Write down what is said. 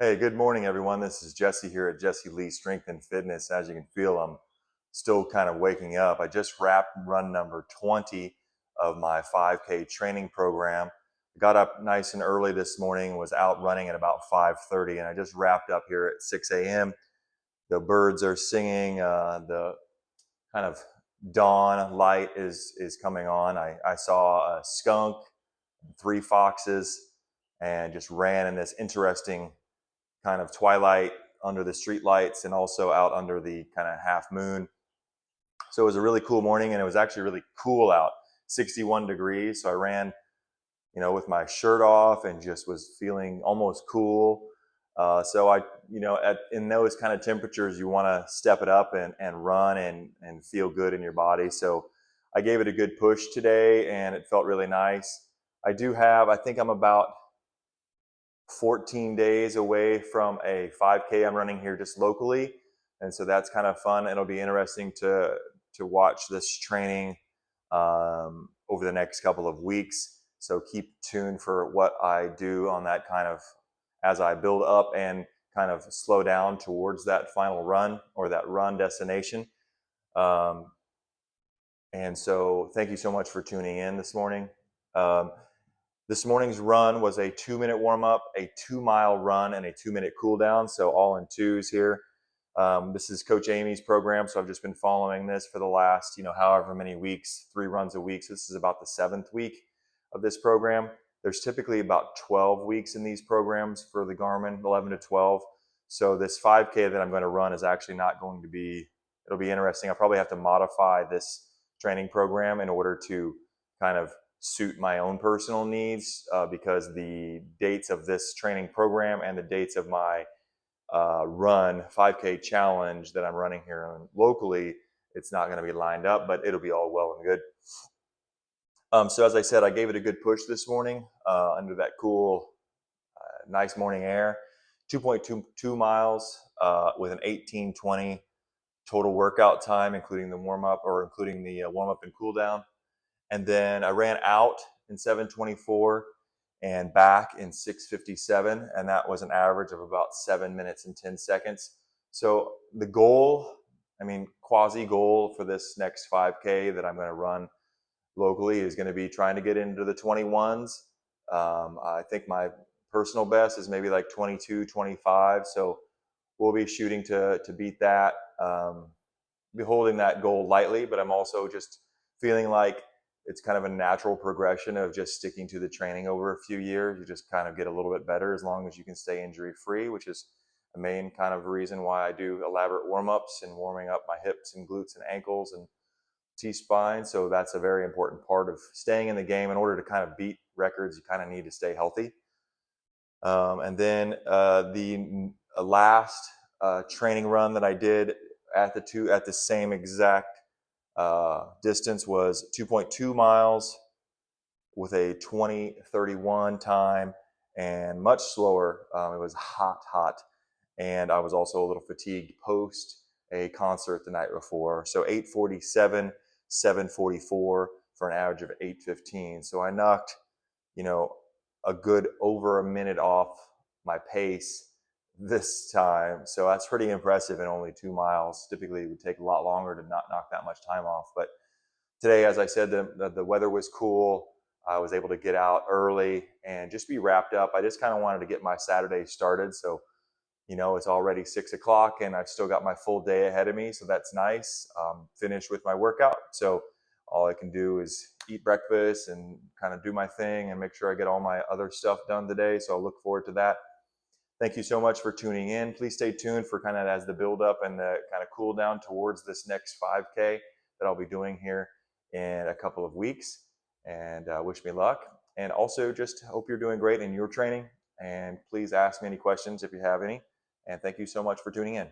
Hey, good morning, everyone. This is Jesse here at Jesse Lee Strength and Fitness. As you can feel, I'm still kind of waking up. I just wrapped run number 20 of my 5K training program. Got up nice and early this morning, was out running at about 5:30, and I just wrapped up here at 6 a.m. The birds are singing. The kind of dawn light is coming on. I saw a skunk, three foxes, and just ran in this interesting kind of twilight under the street lights and also out under the kind of half moon. So it was a really cool morning, and it was actually really cool out, 61 degrees. So I ran, with my shirt off and just was feeling almost cool. So in those kind of temperatures, you want to step it up and run and feel good in your body. So I gave it a good push today, and it felt really nice. I think I'm about 14 days away from a 5K I'm running here just locally, and so that's kind of fun. It'll be interesting to watch this training over the next couple of weeks. So keep tuned for what I do on that kind of as I build up and kind of slow down towards that final run or that run destination. Um, and so thank you so much for tuning in this morning. Um, this morning's run was a 2-minute warm up, a 2-mile run, and a 2-minute cool down. So all in twos here. This is Coach Amy's program, so I've just been following this for the last, however many weeks, 3 runs a week. So this is about the 7th week of this program. There's typically about 12 weeks in these programs for the Garmin, 11 to 12. So this 5K that I'm going to run is actually not going to be. It'll be interesting. I'll probably have to modify this training program in order to kind of suit my own personal needs because the dates of this training program and the dates of my run 5K challenge that I'm running here locally, it's not going to be lined up, but it'll be all well and good. So as I said, I gave it a good push this morning under that cool, nice morning air. 2.22 miles with an 18:20 total workout time, including the warm up or including the warm up and cool down. And then I ran out in 7:24 and back in 6:57, and that was an average of about 7 minutes and 10 seconds. So the goal, quasi goal for this next 5K that I'm going to run locally is going to be trying to get into the 21s. I think my personal best is maybe like 22, 25. So we'll be shooting to beat that. Be holding that goal lightly, but I'm also just feeling like it's kind of a natural progression of just sticking to the training over a few years. You just kind of get a little bit better as long as you can stay injury free, which is a main kind of reason why I do elaborate warm ups and warming up my hips and glutes and ankles and T-spine. So that's a very important part of staying in the game. In order to kind of beat records, you kind of need to stay healthy. And then the last training run that I did at the same exact distance was 2.2 miles with a 20:31 time and much slower. It was hot, and I was also a little fatigued post a concert the night before. So 8:47, 7:44 for an average of 8:15. So I knocked, you know, a good over a minute off my pace this time. So that's pretty impressive in only 2 miles. Typically, it would take a lot longer to not knock that much time off. But today, as I said, the weather was cool. I was able to get out early and just be wrapped up. I just kind of wanted to get my Saturday started. So, it's already 6 o'clock and I've still got my full day ahead of me. So that's nice. Finished with my workout. So all I can do is eat breakfast and kind of do my thing and make sure I get all my other stuff done today. So I'll look forward to that. Thank you so much for tuning in. Please stay tuned for kind of as the build up and the kind of cool down towards this next 5K that I'll be doing here in a couple of weeks. And wish me luck. And also just hope you're doing great in your training. And please ask me any questions if you have any. And thank you so much for tuning in.